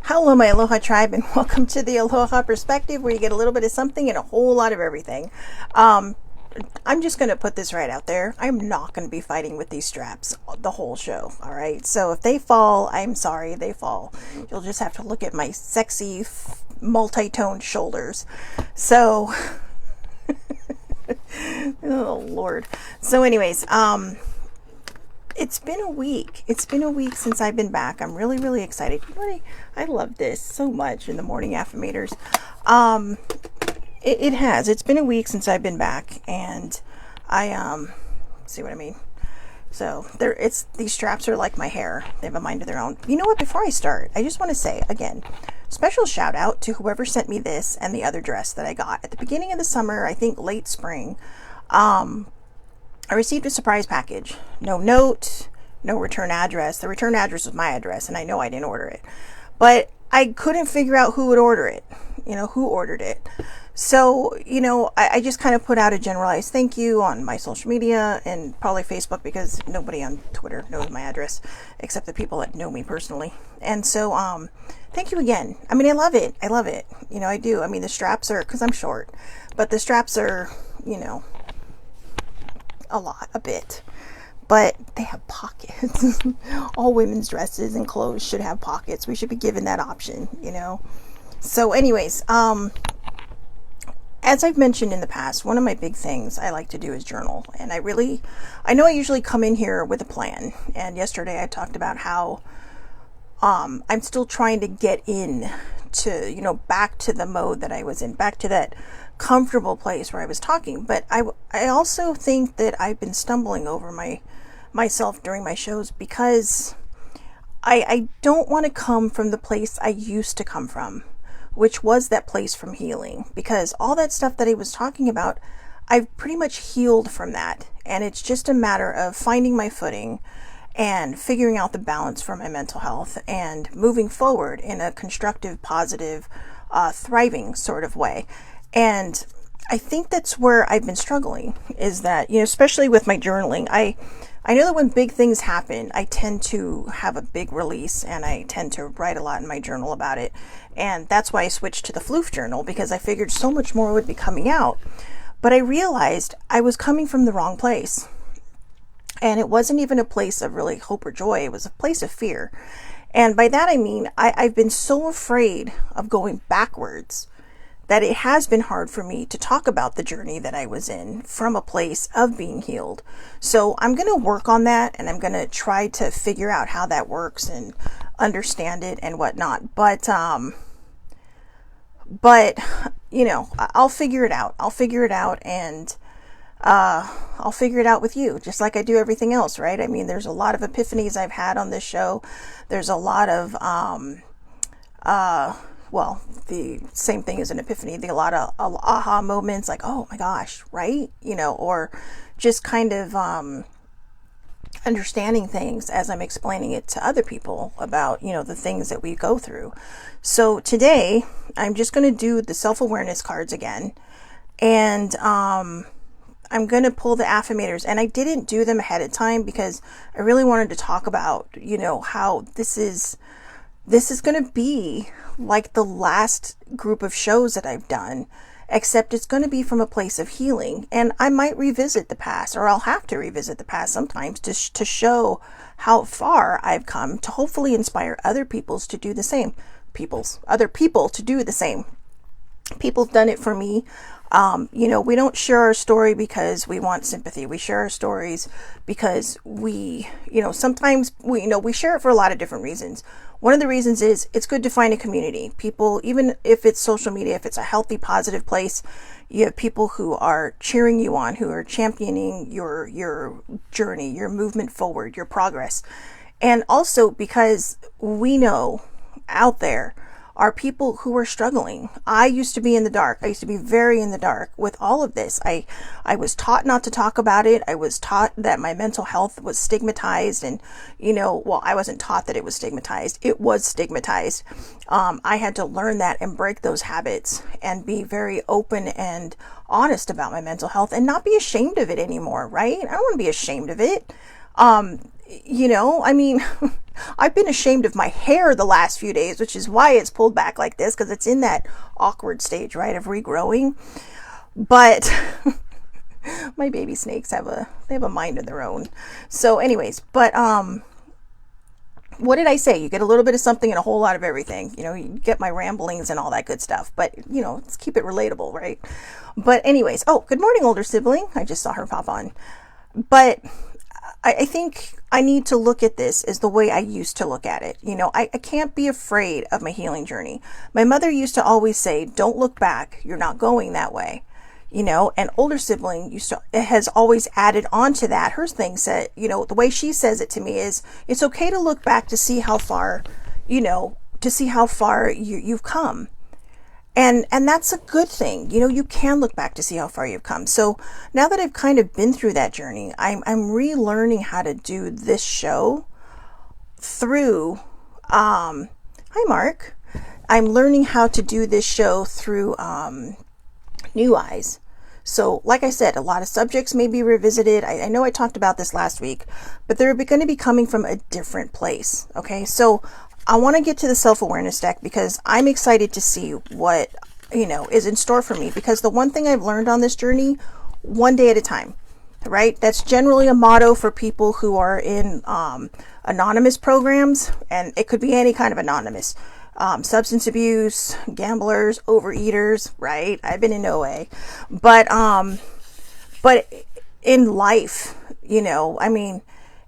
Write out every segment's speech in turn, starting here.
Hello, my Aloha tribe, and welcome to the Aloha Perspective, where you get a little bit of something and a whole lot of everything. Um, I'm just going to put this right out there. I'm not going to be fighting with these straps the whole show, all right? So if they fall, I'm sorry, they fall. You'll just have to look at my sexy, multi-toned shoulders. So, oh, Lord. So anyways, it's been a week. It's been a week since I've been back. I'm really, really excited. You know what? I love this so much in the morning affirmators. It has. It's been a week since I've been back, and I see what I mean. So these straps are like my hair. They have a mind of their own. You know what? Before I start, I just want to say again, special shout out to whoever sent me this and the other dress that I got at the beginning of the summer. I think late spring. I received a surprise package. No note, no return address. The return address was my address, and I know I didn't order it. But I couldn't figure out who would order it. Who ordered it. So, I just kind of put out a generalized thank you on my social media and probably Facebook, because nobody on Twitter knows my address except the people that know me personally. And so, thank you again. I mean, I love it. I love it. I do. I mean, the straps are, because I'm short, but the straps are, a bit, but they have pockets. All women's dresses and clothes should have pockets. We should be given that option, So anyways, as I've mentioned in the past, one of my big things I like to do is journal. And I know I usually come in here with a plan. And yesterday I talked about how I'm still trying to get in to, back to the mode that I was in, back to that comfortable place where I was talking. But I also think that I've been stumbling over myself during my shows, because I don't want to come from the place I used to come from, which was that place from healing, because all that stuff that I was talking about, I've pretty much healed from that. And it's just a matter of finding my footing and figuring out the balance for my mental health and moving forward in a constructive, positive, thriving sort of way. And I think that's where I've been struggling, is that, especially with my journaling, I know that when big things happen, I tend to have a big release, and I tend to write a lot in my journal about it. And that's why I switched to the floof journal, because I figured so much more would be coming out. But I realized I was coming from the wrong place. And it wasn't even a place of really hope or joy. It was a place of fear. And by that I mean, I've been so afraid of going backwards that it has been hard for me to talk about the journey that I was in from a place of being healed. So I'm going to work on that, and I'm going to try to figure out how that works and understand it and whatnot. But I'll figure it out. I'll figure it out, and I'll figure it out with you, just like I do everything else, right? I mean, there's a lot of epiphanies I've had on this show. There's a lot of, well, the same thing as an epiphany, a lot of aha moments, like, oh my gosh, right? Or just kind of understanding things as I'm explaining it to other people about, the things that we go through. So today, I'm just going to do the self-awareness cards again. And I'm going to pull the affirmators. And I didn't do them ahead of time because I really wanted to talk about, how this is going to be like the last group of shows that I've done, except it's going to be from a place of healing. And I might revisit the past, or I'll have to revisit the past sometimes to show how far I've come, to hopefully inspire other people to do the same. Other people to do the same. People have done it for me. We don't share our story because we want sympathy. We share our stories because we sometimes we share it for a lot of different reasons. One of the reasons is it's good to find a community. People, even if it's social media, if it's a healthy, positive place, you have people who are cheering you on, who are championing your journey, your movement forward, your progress. And also because we know out there are people who are struggling. I used to be in the dark. I used to be very in the dark with all of this. I was taught not to talk about it. I was taught that my mental health was stigmatized, and I wasn't taught that it was stigmatized. It was stigmatized. I had to learn that and break those habits and be very open and honest about my mental health and not be ashamed of it anymore, right? I don't want to be ashamed of it. I've been ashamed of my hair the last few days, which is why it's pulled back like this, because it's in that awkward stage, right, of regrowing. But my baby snakes have a mind of their own. So anyways, but what did I say? You get a little bit of something and a whole lot of everything. You know, you get my ramblings and all that good stuff. But, you know, let's keep it relatable, right? But anyways, oh, good morning, older sibling. I just saw her pop on. But I think I need to look at this as the way I used to look at it. You know, I can't be afraid of my healing journey. My mother used to always say, don't look back. You're not going that way. You know, an older sibling has always added on to that. Her thing said, you know, the way she says it to me is, it's okay to look back to see how far, you know, to see how far you've come. And that's a good thing. You know, you can look back to see how far you've come. So now that I've kind of been through that journey, I'm relearning how to do this show through, hi, Mark. I'm learning how to do this show through, new eyes. So like I said, a lot of subjects may be revisited. I know I talked about this last week, but they're going to be coming from a different place. Okay. So I want to get to the self-awareness deck because I'm excited to see what, you know, is in store for me, because the one thing I've learned on this journey, one day at a time, right? That's generally a motto for people who are in, anonymous programs, and it could be any kind of anonymous. Substance abuse, gamblers, overeaters, right? I've been in OA, but in life, you know, I mean,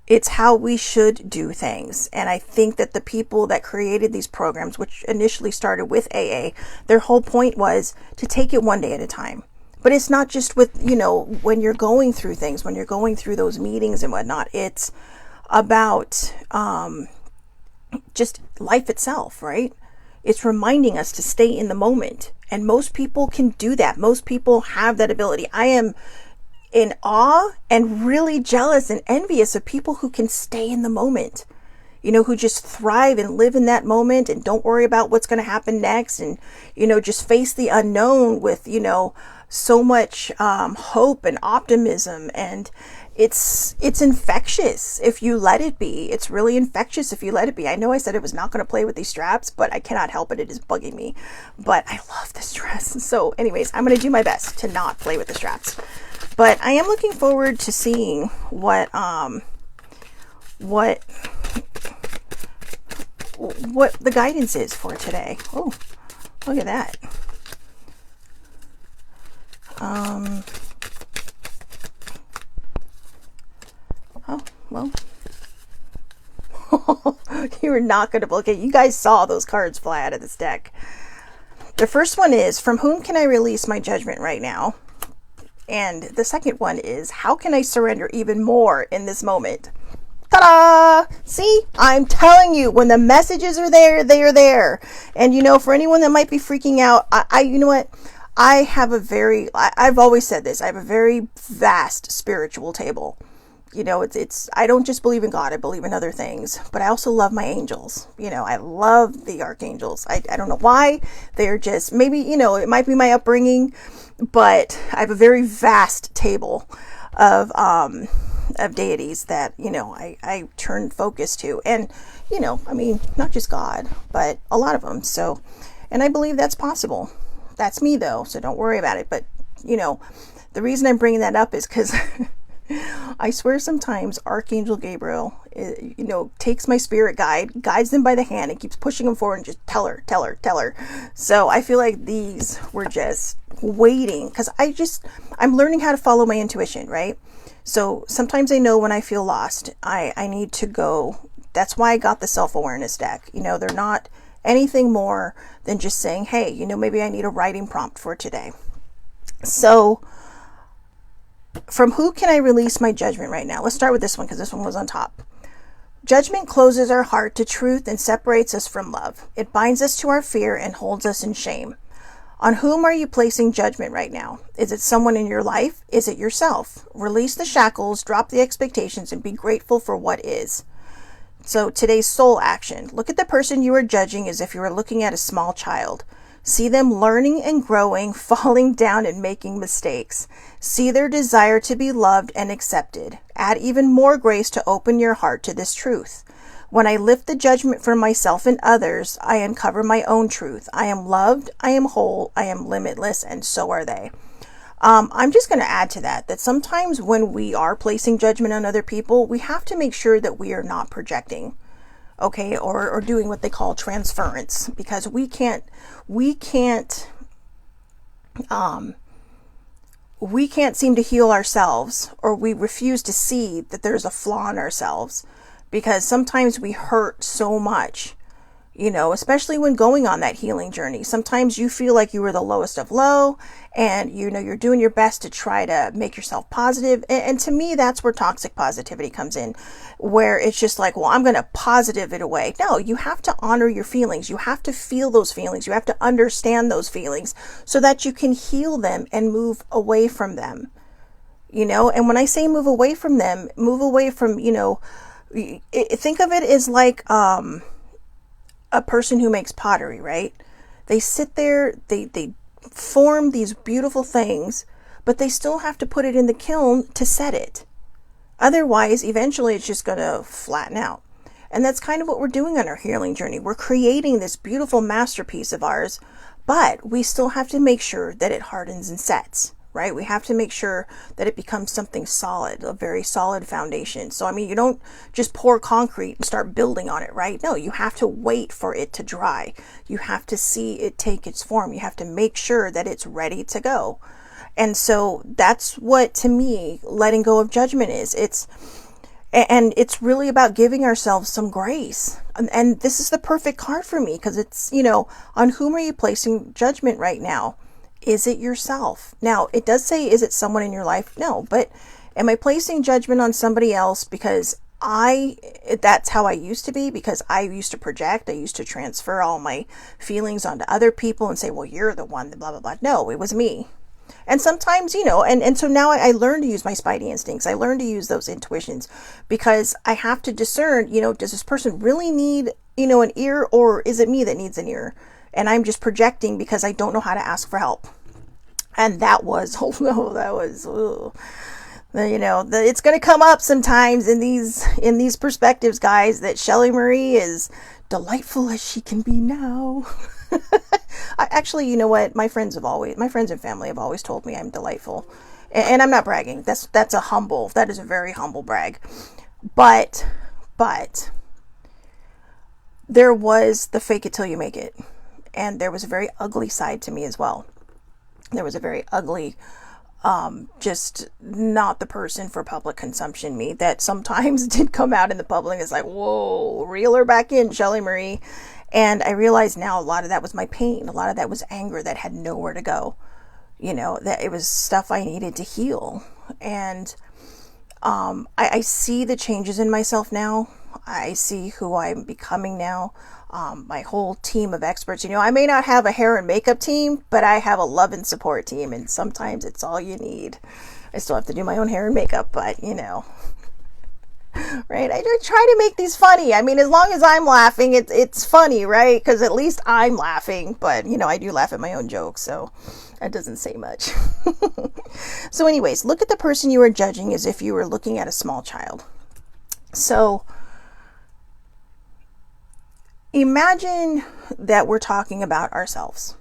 it's how we should do things. And I think that the people that created these programs, which initially started with AA, their whole point was to take it one day at a time. But it's not just with, you know, when you're going through things, when you're going through those meetings and whatnot, it's about, just life itself, right? It's reminding us to stay in the moment. And most people can do that. Most people have that ability. I am in awe and really jealous and envious of people who can stay in the moment, you know, who just thrive and live in that moment and don't worry about what's going to happen next. And, you know, just face the unknown with, you know, so much hope and optimism. And it's infectious if you let it be. It's really infectious if you let it be. I know I said I was not going to play with these straps, but I cannot help it. It is bugging me. But I love this dress. So anyways, I'm going to do my best to not play with the straps. But I am looking forward to seeing what the guidance is for today. Oh, look at that. Oh, well, you are not going to look at, you guys saw those cards fly out of this deck. The first one is, from whom can I release my judgment right now? And the second one is, how can I surrender even more in this moment? Ta-da! See, I'm telling you, when the messages are there, they are there. And, you know, for anyone that might be freaking out, you know what? I've always said this, I have a very vast spiritual table. You know, I don't just believe in God, I believe in other things, but I also love my angels. You know, I love the archangels. I don't know why. They're just, maybe, you know, it might be my upbringing, but I have a very vast table of deities that, you know, I turn focus to. And, you know, I mean, not just God, but a lot of them. So, and I believe that's possible. That's me though, so don't worry about it. But, you know, the reason I'm bringing that up is because I swear sometimes Archangel Gabriel, you know, takes my spirit guide, guides them by the hand, and keeps pushing them forward and just tell her. So I feel like these were just waiting, because I'm learning how to follow my intuition, right? So sometimes I know when I feel lost, I need to go. That's why I got the self-awareness deck. You know, they're not anything more than just saying, hey, you know, maybe I need a writing prompt for today. So from who can I release my judgment right now? Let's start with this one, because this one was on top. Judgment closes our heart to truth and separates us from love. It binds us to our fear and holds us in shame. On whom are you placing judgment right now? Is it someone in your life? Is it yourself? Release the shackles, drop the expectations, and be grateful for what is. So today's soul action. Look at the person you are judging as if you were looking at a small child. See them learning and growing, falling down and making mistakes. See their desire to be loved and accepted. Add even more grace to open your heart to this truth. When I lift the judgment from myself and others, I uncover my own truth. I am loved, I am whole, I am limitless, and so are they. I'm just going to add to that sometimes when we are placing judgment on other people, we have to make sure that we are not projecting, okay, or doing what they call transference, because we can't seem to heal ourselves, or we refuse to see that there's a flaw in ourselves, because sometimes we hurt so much, especially when going on that healing journey. Sometimes you feel like you were the lowest of low, and you're doing your best to try to make yourself positive. And to me, that's where toxic positivity comes in, where it's just like, well, I'm going to positive it away. No, you have to honor your feelings. You have to feel those feelings. You have to understand those feelings so that you can heal them and move away from them. And when I say move away from them, move away from, think of it as like, a person who makes pottery, right? They sit there, they form these beautiful things, but they still have to put it in the kiln to set it. Otherwise, eventually it's just going to flatten out. And that's kind of what we're doing on our healing journey. We're creating this beautiful masterpiece of ours, but we still have to make sure that it hardens and sets, right? We have to make sure that it becomes something solid, a very solid foundation. So, you don't just pour concrete and start building on it, right? No, you have to wait for it to dry. You have to see it take its form. You have to make sure that it's ready to go. And so that's what, to me, letting go of judgment is. And it's really about giving ourselves some grace. And this is the perfect card for me, because it's, on whom are you placing judgment right now? Is it yourself? Now, it does say, is it someone in your life? No, but am I placing judgment on somebody else because that's how I used to be, because I used to project, I used to transfer all my feelings onto other people and say, well, you're the one, blah, blah, blah. No, it was me. And sometimes, and so now I learn to use my spidey instincts. I learn to use those intuitions, because I have to discern, does this person really need, an ear, or is it me that needs an ear? And I'm just projecting because I don't know how to ask for help. And that was, it's going to come up sometimes in these perspectives, guys, that Shelly Marie is delightful as she can be now. Actually, you know what? My friends and family have always told me I'm delightful. And I'm not bragging. That is a very humble brag. But there was the fake it till you make it. And there was a very ugly side to me as well. There was a very ugly, just not the person for public consumption me that sometimes did come out in the public. It's like, whoa, reel her back in, Shelly Marie. And I realize now a lot of that was my pain. A lot of that was anger that had nowhere to go. That it was stuff I needed to heal. And I see the changes in myself now. I see who I'm becoming now. My whole team of experts, I may not have a hair and makeup team, but I have a love and support team, and sometimes it's all you need. I still have to do my own hair and makeup, but right? I do try to make these funny. As long as I'm laughing, it's funny, right? Because at least I'm laughing, but I do laugh at my own jokes, so that doesn't say much. So anyways, look at the person you are judging as if you were looking at a small child. So imagine that we're talking about ourselves.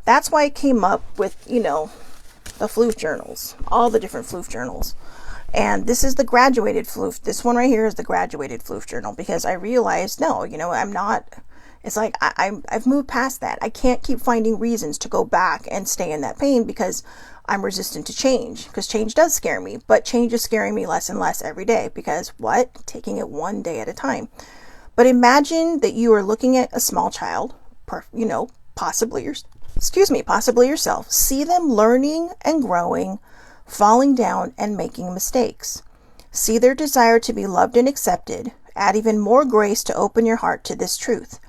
That's why I came up with, the floof journals, all the different floof journals. And this is the graduated floof. This one right here is the graduated floof journal, because I realized, no, I'm not, it's like, I've moved past that. I can't keep finding reasons to go back and stay in that pain, because I'm resistant to change, because change does scare me, but change is scaring me less and less every day, because what? Taking it one day at a time. But imagine that you are looking at a small child, possibly yourself. See them learning and growing, falling down and making mistakes. See their desire to be loved and accepted. Add even more grace to open your heart to this truth.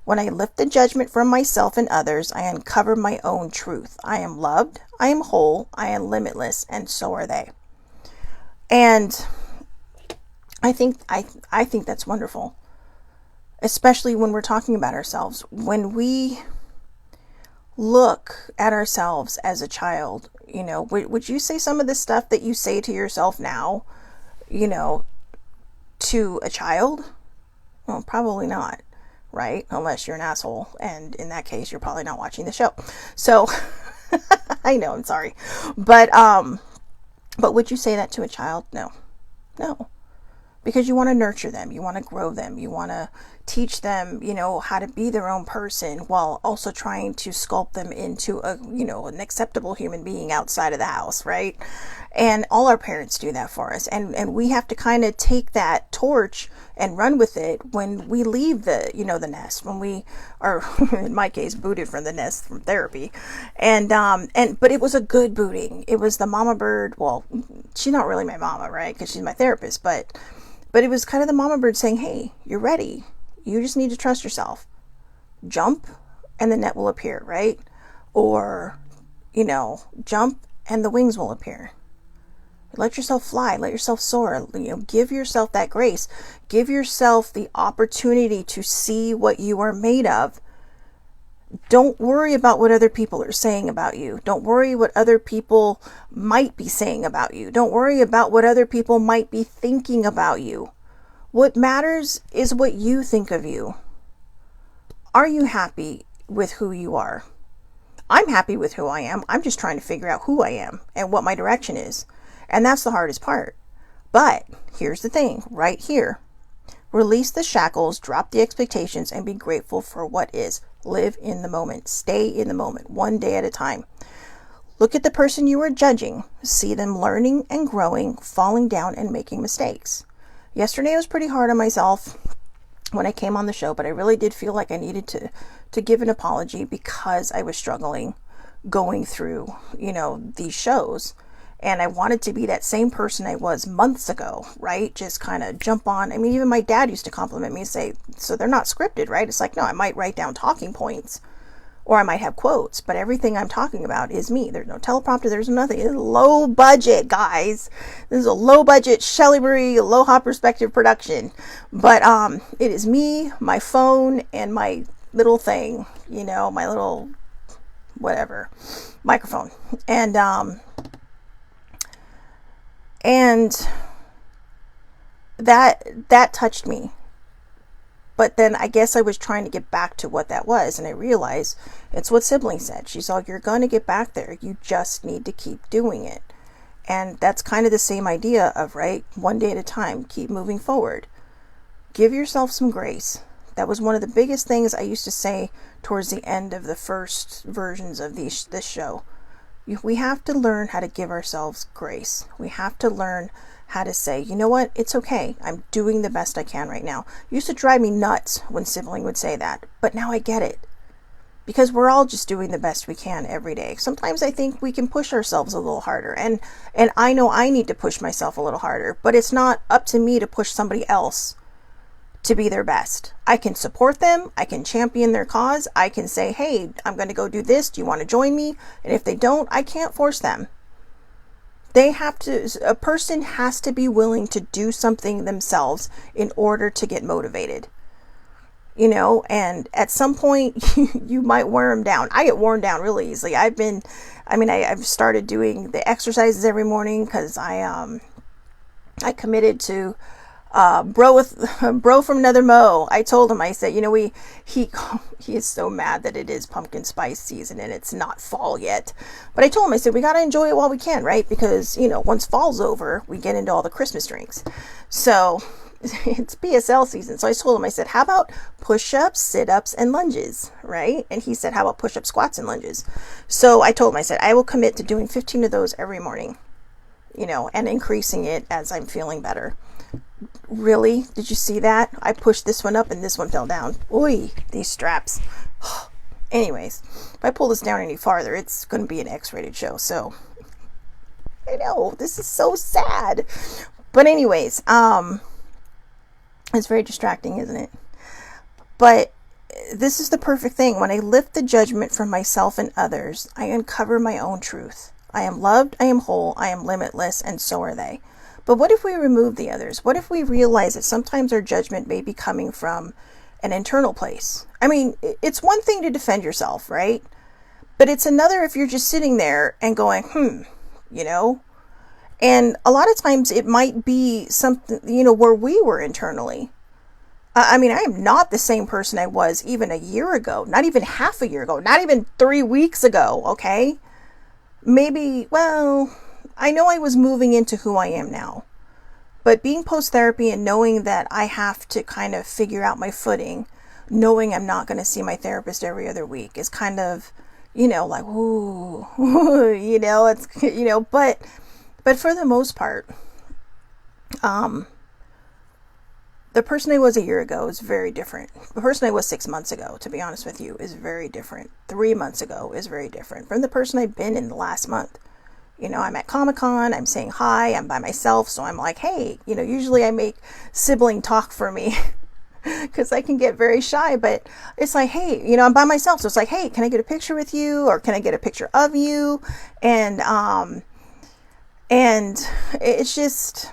When I lift the judgment from myself and others, I uncover my own truth. I am loved, I am whole, I am limitless, and so are they. And I think that's wonderful. Especially when we're talking about ourselves. When we look at ourselves as a child, would you say some of the stuff that you say to yourself now, to a child? Well, probably not, right? Unless you're an asshole, and in that case, you're probably not watching the show. So, I know, I'm sorry. But would you say that to a child? No. No. Because you want to nurture them, you want to grow them, you want to teach them, how to be their own person while also trying to sculpt them into an acceptable human being outside of the house, right? And all our parents do that for us. And we have to kind of take that torch and run with it when we leave the nest, when we are, in my case, booted from the nest from therapy. But it was a good booting. It was the mama bird. Well, she's not really my mama, right? Because she's my therapist, but it was kind of the mama bird saying, hey, you're ready. You just need to trust yourself. Jump and the net will appear, right? Or, jump and the wings will appear. Let yourself fly. Let yourself soar. Give yourself that grace. Give yourself the opportunity to see what you are made of. Don't worry about what other people are saying about you. Don't worry what other people might be saying about you. Don't worry about what other people might be thinking about you. What matters is what you think of you. Are you happy with who you are? I'm happy with who I am. I'm just trying to figure out who I am and what my direction is. And that's the hardest part. But here's the thing, right here. Release the shackles, drop the expectations, and be grateful for what is. Live in the moment. Stay in the moment, one day at a time. Look at the person you are judging. See them learning and growing, falling down and making mistakes. Yesterday I was pretty hard on myself when I came on the show, but I really did feel like I needed to give an apology because I was struggling going through, these shows. And I wanted to be that same person I was months ago, right? Just kind of jump on. I mean, even my dad used to compliment me and say, so they're not scripted, right? It's like, no, I might write down talking points or I might have quotes, but everything I'm talking about is me. There's no teleprompter. There's nothing. It's low budget, guys. This is a low budget Shelley Marie Aloha Perspective production. But it is me, my phone, and my little thing, my little whatever microphone. And that touched me. But then I guess I was trying to get back to what that was. And I realized it's what Sibling said. She's like, you're going to get back there. You just need to keep doing it. And that's kind of the same idea of, right, one day at a time, keep moving forward. Give yourself some grace. That was one of the biggest things I used to say towards the end of the first versions of this show. We have to learn how to give ourselves grace. We have to learn how to say, you know what, it's okay. I'm doing the best I can right now. It used to drive me nuts when Sibling would say that, but now I get it. Because we're all just doing the best we can every day. Sometimes I think we can push ourselves a little harder. And I know I need to push myself a little harder, but it's not up to me to push somebody else to be their best. I can support them. I can champion their cause. I can say, hey, I'm going to go do this. Do you want to join me? And if they don't, I can't force them. A person has to be willing to do something themselves in order to get motivated. And at some point you might wear them down. I get worn down really easily. I've started doing the exercises every morning because I committed to bro from another Mo. I told him, I said, he is so mad that it is pumpkin spice season and it's not fall yet. But I told him, I said, we got to enjoy it while we can, right? Because, once fall's over, we get into all the Christmas drinks. So it's PSL season. So I told him, I said, how about push-ups, sit-ups, and lunges, right? And he said, how about push-ups, squats, and lunges? So I told him, I said, I will commit to doing 15 of those every morning, and increasing it as I'm feeling better. Really? Did you see that? I pushed this one up and this one fell down. Oy, these straps. Anyways, if I pull this down any farther, it's going to be an X-rated show. So, I know, this is so sad. But anyways, it's very distracting, isn't it? But this is the perfect thing. When I lift the judgment from myself and others, I uncover my own truth. I am loved, I am whole, I am limitless, and so are they. But what if we remove the others? What if we realize that sometimes our judgment may be coming from an internal place? I mean, it's one thing to defend yourself, right? But it's another if you're just sitting there and going, And a lot of times it might be something, where we were internally. I mean, I am not the same person I was even a year ago, not even half a year ago, not even 3 weeks ago, okay? Maybe, well, I know I was moving into who I am now. But being post therapy and knowing that I have to kind of figure out my footing, knowing I'm not going to see my therapist every other week is kind of, like, ooh, it's, but for the most part, the person I was a year ago is very different. The person I was 6 months ago, to be honest with you, is very different. 3 months ago is very different from the person I've been in the last month. I'm at Comic-Con, I'm saying hi, I'm by myself, so I'm like, hey, usually I make sibling talk for me because I can get very shy, but it's like, hey, I'm by myself, so it's like, hey, can I get a picture with you, or can I get a picture of you? And it's just,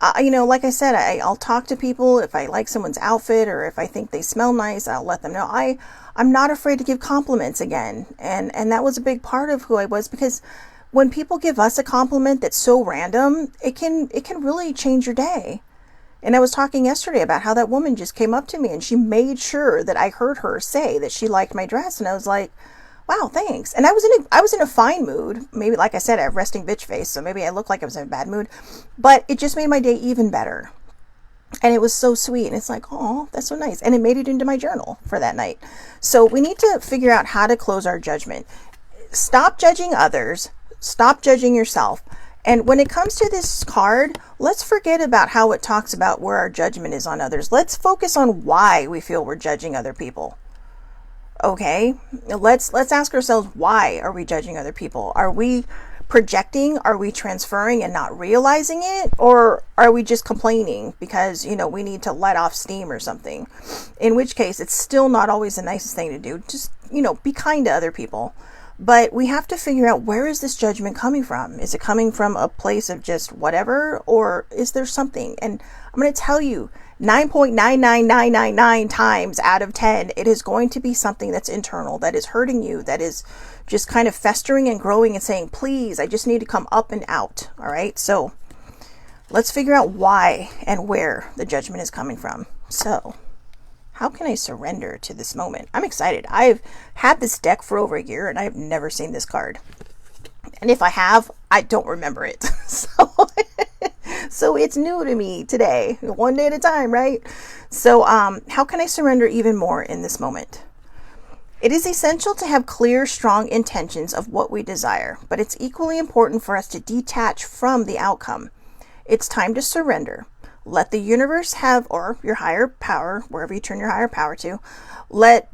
like I said, I'll talk to people if I like someone's outfit or if I think they smell nice. I'll let them know. I'm not afraid to give compliments again, and that was a big part of who I was, because when people give us a compliment that's so random, it can really change your day. And I was talking yesterday about how that woman just came up to me and she made sure that I heard her say that she liked my dress, and I was like, wow, thanks. And I was in a fine mood. Maybe, like I said, I have resting bitch face, so maybe I looked like I was in a bad mood. But it just made my day even better. And it was so sweet. And it's like, oh, that's so nice. And it made it into my journal for that night. So we need to figure out how to close our judgment. Stop judging others. Stop judging yourself. And when it comes to this card, let's forget about how it talks about where our judgment is on others. Let's focus on why we feel we're judging other people. Okay, let's ask ourselves, why are we judging other people? Are we projecting? Are we transferring and not realizing it? Or are we just complaining because, we need to let off steam or something? In which case, it's still not always the nicest thing to do. Just, be kind to other people. But we have to figure out, where is this judgment coming from? Is it coming from a place of just whatever? Or is there something? And I'm going to tell you, 9.99999 times out of 10, it is going to be something that's internal, that is hurting you, that is just kind of festering and growing and saying, please, I just need to come up and out. All right. So let's figure out why and where the judgment is coming from. So how can I surrender to this moment? I'm excited. I've had this deck for over a year and I've never seen this card. And if I have, I don't remember it. So it's new to me today, one day at a time, right? So how can I surrender even more in this moment? It is essential to have clear, strong intentions of what we desire, but it's equally important for us to detach from the outcome. It's time to surrender. Let the universe have, or your higher power, wherever you turn your higher power to, let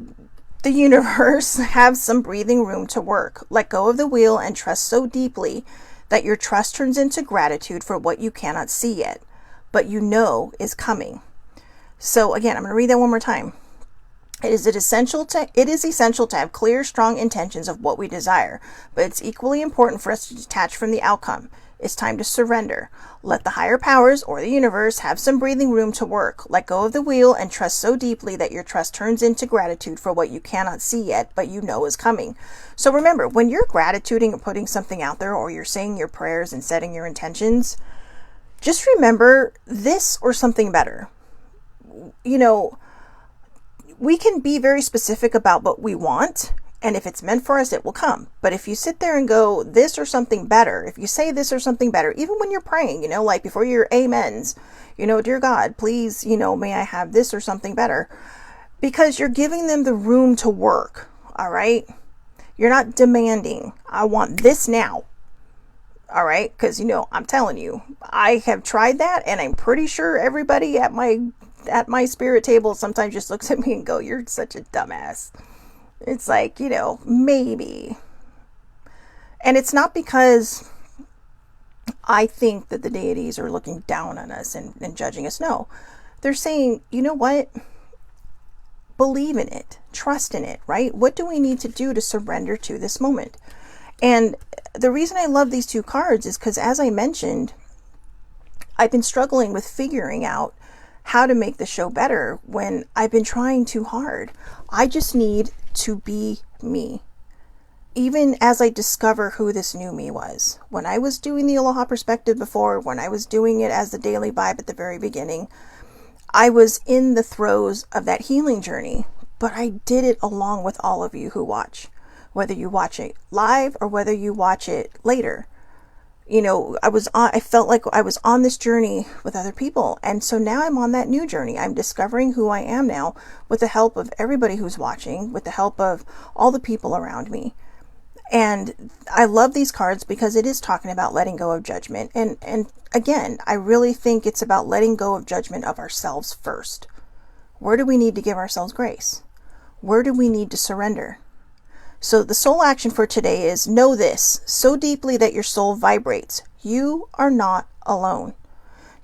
the universe have some breathing room to work. Let go of the wheel and trust so deeply that your trust turns into gratitude for what you cannot see yet, but is coming. So again, I'm going to read that one more time. It is essential to have clear, strong intentions of what we desire, but it's equally important for us to detach from the outcome. It's time to surrender. Let the higher powers or the universe have some breathing room to work. Let go of the wheel and trust so deeply that your trust turns into gratitude for what you cannot see yet, but is coming. So remember, when you're gratituding and putting something out there, or you're saying your prayers and setting your intentions, just remember this or something better. We can be very specific about what we want, and if it's meant for us, it will come. But if you sit there and go, this or something better, if you say this or something better, even when you're praying, like before your amens, dear God, please, may I have this or something better, because you're giving them the room to work. All right. You're not demanding, I want this now. All right. Because, I'm telling you, I have tried that, and I'm pretty sure everybody at my spirit table sometimes just looks at me and go, you're such a dumbass. It's like, maybe. And it's not because I think that the deities are looking down on us and judging us. No, they're saying, you know what? Believe in it. Trust in it, right? What do we need to do to surrender to this moment? And the reason I love these two cards is because, as I mentioned, I've been struggling with figuring out how to make the show better when I've been trying too hard. I just need to be me. Even as I discover who this new me was. When I was doing the Aloha Perspective before, when I was doing it as the daily vibe at the very beginning, I was in the throes of that healing journey, but I did it along with all of you who watch, whether you watch it live or whether you watch it later. I felt like I was on this journey with other people. And so now I'm on that new journey. I'm discovering who I am now with the help of everybody who's watching, with the help of all the people around me. And I love these cards because it is talking about letting go of judgment. And again, I really think it's about letting go of judgment of ourselves first. Where do we need to give ourselves grace? Where do we need to surrender? So the soul action for today is know this so deeply that your soul vibrates. You are not alone.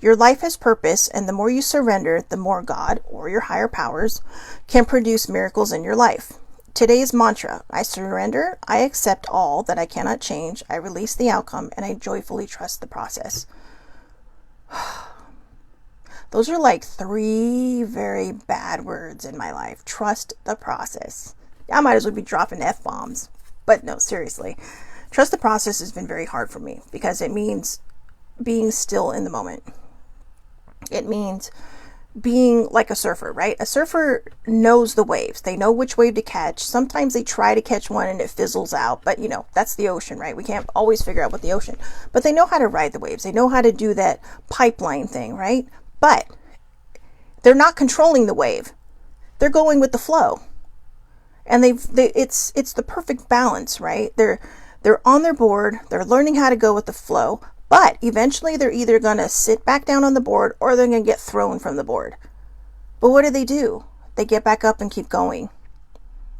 Your life has purpose, and the more you surrender, the more God or your higher powers can produce miracles in your life. Today's mantra: I surrender, I accept all that I cannot change, I release the outcome, and I joyfully trust the process. Those are like 3 very bad words in my life. Trust the process. I might as well be dropping F-bombs. But no, seriously. Trust the process has been very hard for me because it means being still in the moment. It means being like a surfer, right? A surfer knows the waves. They know which wave to catch. Sometimes they try to catch one and it fizzles out. But that's the ocean, right? We can't always figure out what the ocean. But they know how to ride the waves. They know how to do that pipeline thing, right? But they're not controlling the wave. They're going with the flow. And it's the perfect balance, right? They're on their board, they're learning how to go with the flow, but eventually they're either going to sit back down on the board or they're going to get thrown from the board. But what do? They get back up and keep going.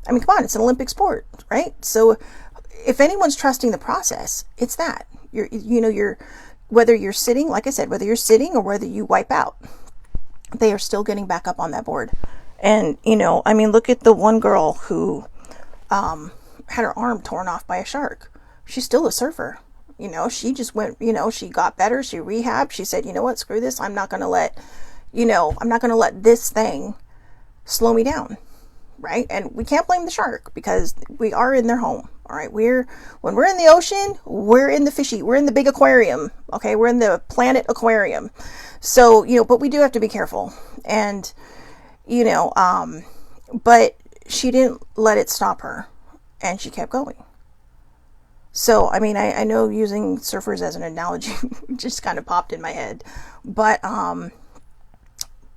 I mean, come on, it's an Olympic sport, right? So if anyone's trusting the process, it's that. Whether you're sitting, like I said, whether you're sitting or whether you wipe out, they are still getting back up on that board. And, look at the one girl who had her arm torn off by a shark. She's still a surfer. She just went, she got better. She rehabbed. She said, you know what, screw this. I'm not going to let this thing slow me down. Right. And we can't blame the shark because we are in their home. All right. When we're in the ocean, we're in the fishy. We're in the big aquarium. Okay. We're in the planet aquarium. So, but we do have to be careful. And, but she didn't let it stop her and she kept going. So, I know using surfers as an analogy just kind of popped in my head, but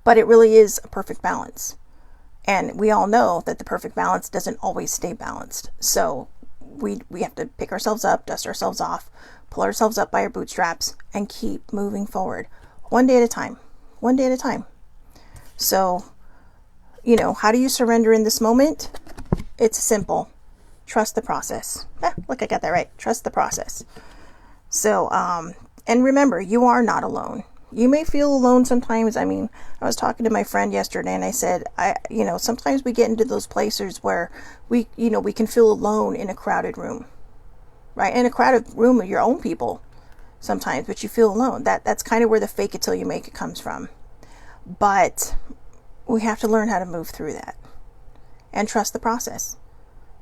it really is a perfect balance. And we all know that the perfect balance doesn't always stay balanced. So we have to pick ourselves up, dust ourselves off, pull ourselves up by our bootstraps and keep moving forward one day at a time, So, how do you surrender in this moment? It's simple. Trust the process. Look, I got that right. Trust the process. So, and remember, you are not alone. You may feel alone sometimes. I was talking to my friend yesterday and I said, sometimes we get into those places where we can feel alone in a crowded room, right? In a crowded room of your own people sometimes, but you feel alone. That's kind of where the fake it till you make it comes from. But we have to learn how to move through that and trust the process.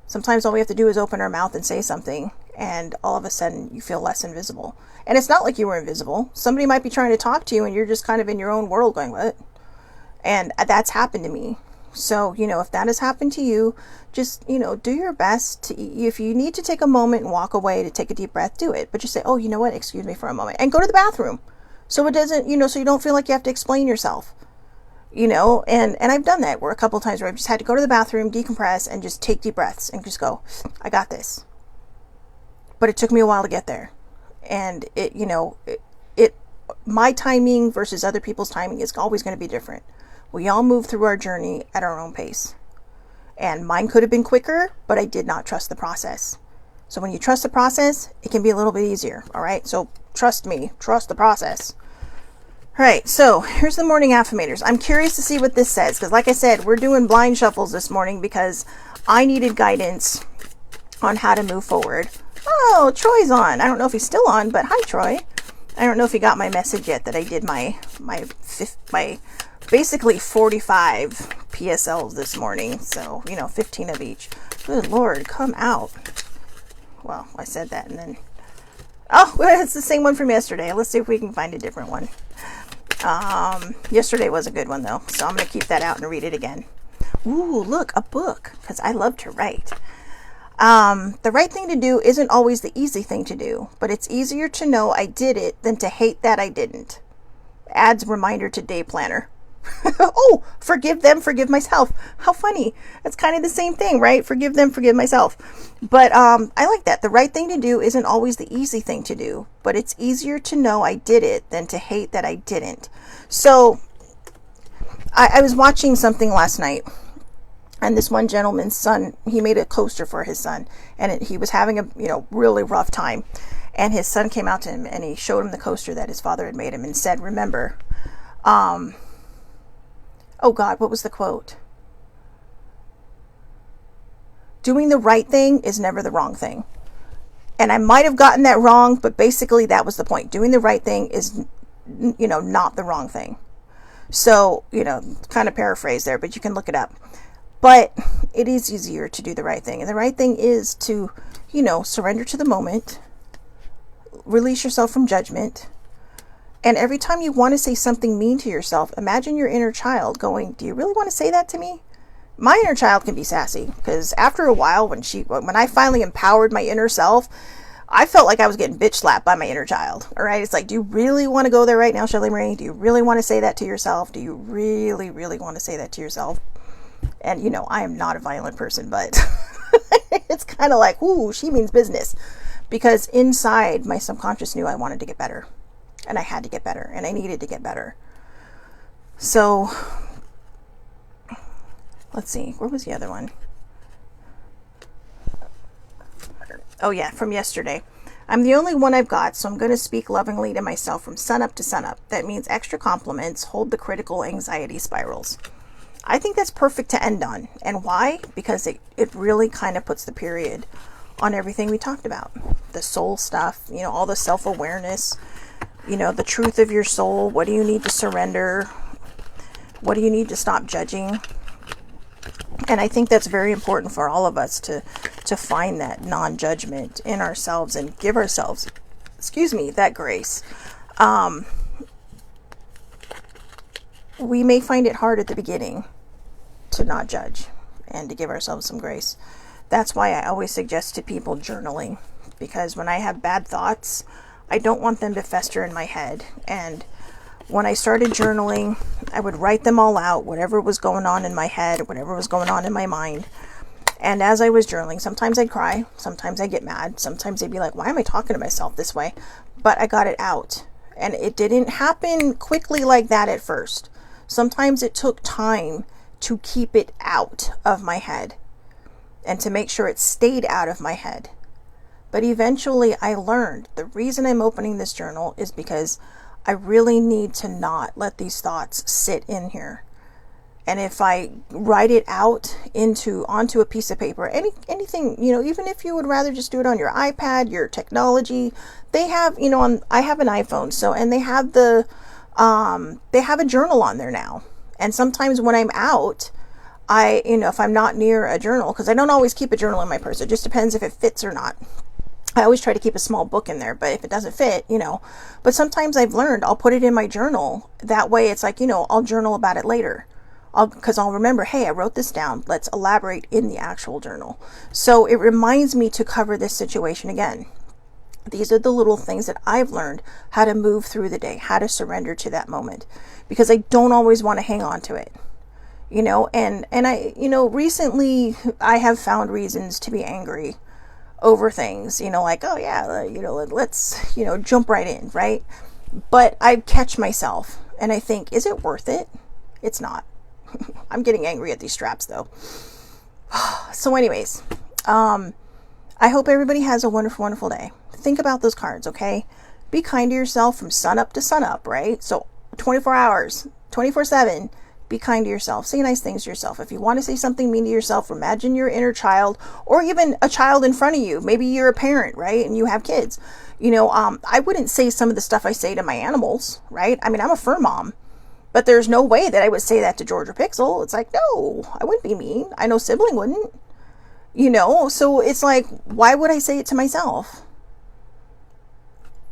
Sometimes all we have to do is open our mouth and say something, and all of a sudden you feel less invisible. And it's not like you were invisible. Somebody might be trying to talk to you and you're just kind of in your own world going, what? And that's happened to me. So, if that has happened to you, just, do your best. If you need to take a moment and walk away to take a deep breath, do it. But just say, oh, you know what? Excuse me for a moment. And go to the bathroom. So it doesn't, so you don't feel like you have to explain yourself. And I've done that where a couple of times where I've just had to go to the bathroom, decompress, and just take deep breaths and just go, I got this. But it took me a while to get there. And my timing versus other people's timing is always going to be different. We all move through our journey at our own pace. And mine could have been quicker, but I did not trust the process. So when you trust the process, it can be a little bit easier. All right. So trust me, trust the process. All right, so here's the morning affirmators. I'm curious to see what this says because, like I said, we're doing blind shuffles this morning because I needed guidance on how to move forward. Oh, Troy's on. I don't know if he's still on, but hi, Troy. I don't know if he got my message yet that I did my basically 45 PSLs this morning. So, 15 of each. Good Lord, come out. Well, I said that and then... Oh, it's the same one from yesterday. Let's see if we can find a different one. Yesterday was a good one though, so I'm going to keep that out and read it again. Ooh, look, a book, because I love to write. The right thing to do isn't always the easy thing to do, but it's easier to know I did it than to hate that I didn't. Adds reminder to day planner. Oh, forgive them, forgive myself. How funny. That's kind of the same thing, right? Forgive them, forgive myself. But I like that. The right thing to do isn't always the easy thing to do, but it's easier to know I did it than to hate that I didn't. So I was watching something last night, and this one gentleman's son, he made a coaster for his son, and he was having a really rough time. And his son came out to him and he showed him the coaster that his father had made him and said, remember, oh God, what was the quote? Doing the right thing is never the wrong thing. And I might have gotten that wrong, but basically that was the point. Doing the right thing is, not the wrong thing. So, kind of paraphrase there, but you can look it up. But it is easier to do the right thing. And the right thing is to, surrender to the moment, release yourself from judgment. And every time you want to say something mean to yourself, imagine your inner child going, do you really want to say that to me? My inner child can be sassy, because after a while, when I finally empowered my inner self, I felt like I was getting bitch slapped by my inner child. All right. It's like, do you really want to go there right now, Shelly Marie? Do you really want to say that to yourself? Do you really, really want to say that to yourself? And, I am not a violent person, but it's kind of like, ooh, she means business. Because inside, my subconscious knew I wanted to get better. And I had to get better. And I needed to get better. So, let's see. Where was the other one? Oh, yeah, from yesterday. I'm the only one I've got, so I'm going to speak lovingly to myself from sunup to sunup. That means extra compliments hold the critical anxiety spirals. I think that's perfect to end on. And why? Because it really kind of puts the period on everything we talked about. The soul stuff, all the self-awareness, the truth of your soul. What do you need to surrender? What do you need to stop judging? And I think that's very important for all of us to find that non-judgment in ourselves and give ourselves, that grace. We may find it hard at the beginning to not judge and to give ourselves some grace. That's why I always suggest to people journaling, because when I have bad thoughts, I don't want them to fester in my head. And when I started journaling, I would write them all out, whatever was going on in my head, whatever was going on in my mind. And as I was journaling, sometimes I'd cry, sometimes I'd get mad, sometimes I'd be like, why am I talking to myself this way? But I got it out. And it didn't happen quickly like that at first. Sometimes it took time to keep it out of my head and to make sure it stayed out of my head. But eventually I learned the reason I'm opening this journal is because I really need to not let these thoughts sit in here. And if I write it out onto a piece of paper, anything, even if you would rather just do it on your iPad, your technology, they have, I have an iPhone, and they have they have a journal on there now. And sometimes when I'm out, if I'm not near a journal, because I don't always keep a journal in my purse, it just depends if it fits or not. I always try to keep a small book in there, but if it doesn't fit, but sometimes I've learned I'll put it in my journal. That way it's like, I'll journal about it later. Because I'll remember, hey, I wrote this down. Let's elaborate in the actual journal. So it reminds me to cover this situation again. These are the little things that I've learned how to move through the day, how to surrender to that moment, because I don't always want to hang on to it, and I, recently I have found reasons to be angry over things, like, oh yeah, let's, jump right in. Right. But I catch myself and I think, is it worth it? It's not. I'm getting angry at these straps though. So anyways, I hope everybody has a wonderful, wonderful day. Think about those cards, okay? Be kind to yourself from sun up to sun up, right? So 24 hours, 24/7, be kind to yourself. Say nice things to yourself. If you want to say something mean to yourself, imagine your inner child or even a child in front of you. Maybe you're a parent, right? And you have kids. I wouldn't say some of the stuff I say to my animals, right? I mean, I'm a fur mom. But there's no way that I would say that to George or Pixel. It's like, no, I wouldn't be mean. I know sibling wouldn't. So it's like, why would I say it to myself?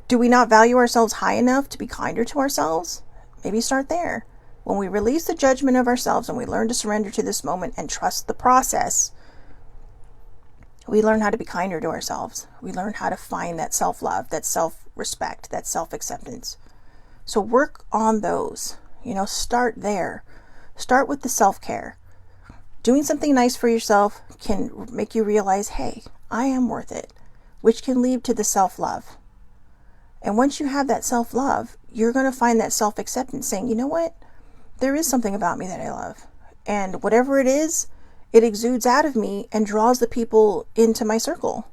Do we not value ourselves high enough to be kinder to ourselves? Maybe start there. When we release the judgment of ourselves and we learn to surrender to this moment and trust the process, we learn how to be kinder to ourselves. We learn how to find that self-love, that self-respect, that self-acceptance. So work on those. Start there. Start with the self-care. Doing something nice for yourself can make you realize, hey, I am worth it, which can lead to the self-love. And once you have that self-love, you're going to find that self-acceptance, saying, you know what? There is something about me that I love. And whatever it is, it exudes out of me and draws the people into my circle.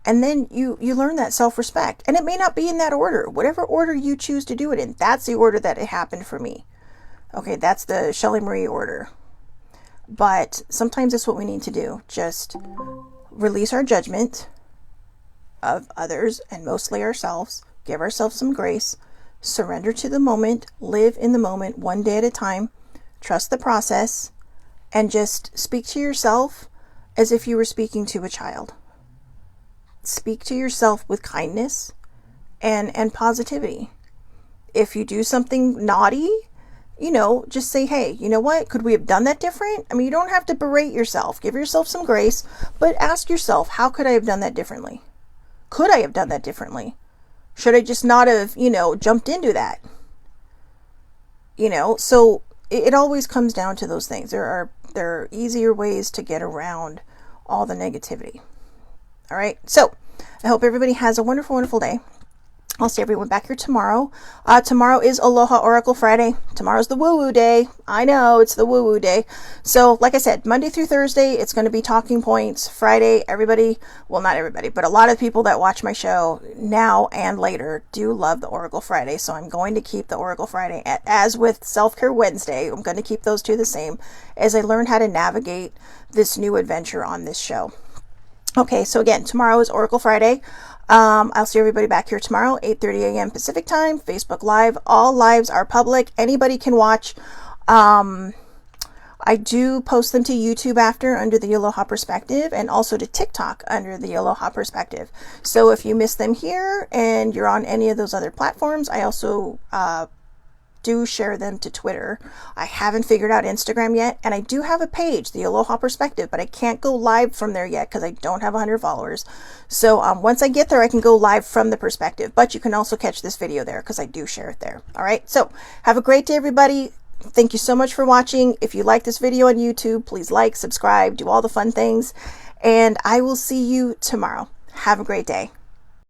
And then you learn that self-respect. And it may not be in that order. Whatever order you choose to do it in, that's the order that it happened for me. Okay, that's the Shelley Marie order. But sometimes it's what we need to do. Just release our judgment of others and mostly ourselves. Give ourselves some grace. Surrender to the moment, live in the moment one day at a time, trust the process, and just speak to yourself as if you were speaking to a child. Speak to yourself with kindness and positivity. If you do something naughty, just say, hey, you know what? Could we have done that different? I mean, you don't have to berate yourself. Give yourself some grace, but ask yourself, how could I have done that differently? Could I have done that differently? Should I just not have, jumped into that? So it always comes down to those things. There are easier ways to get around all the negativity. All right. So I hope everybody has a wonderful, wonderful day. I'll see everyone back here tomorrow. Tomorrow is Aloha Oracle Friday. Tomorrow's the woo-woo day. I know, it's the woo-woo day. So, like I said, Monday through Thursday, it's going to be talking points. Friday, not everybody, but a lot of people that watch my show now and later do love the Oracle Friday. So I'm going to keep the Oracle Friday, as with Self-Care Wednesday, I'm going to keep those two the same as I learn how to navigate this new adventure on this show. Okay, so again, tomorrow is Oracle Friday. I'll see everybody back here tomorrow, 8:30 a.m. Pacific time, Facebook Live. All lives are public. Anybody can watch. I do post them to YouTube after under the Aloha Perspective, and also to TikTok under the Aloha Perspective. So if you miss them here and you're on any of those other platforms, I also do share them to Twitter. I haven't figured out Instagram yet, and I do have a page, the Aloha Perspective, but I can't go live from there yet because I don't have 100 followers. So once I get there, I can go live from the Perspective, but you can also catch this video there because I do share it there. All right, so have a great day, everybody. Thank you so much for watching. If you like this video on YouTube, please like, subscribe, do all the fun things, and I will see you tomorrow. Have a great day.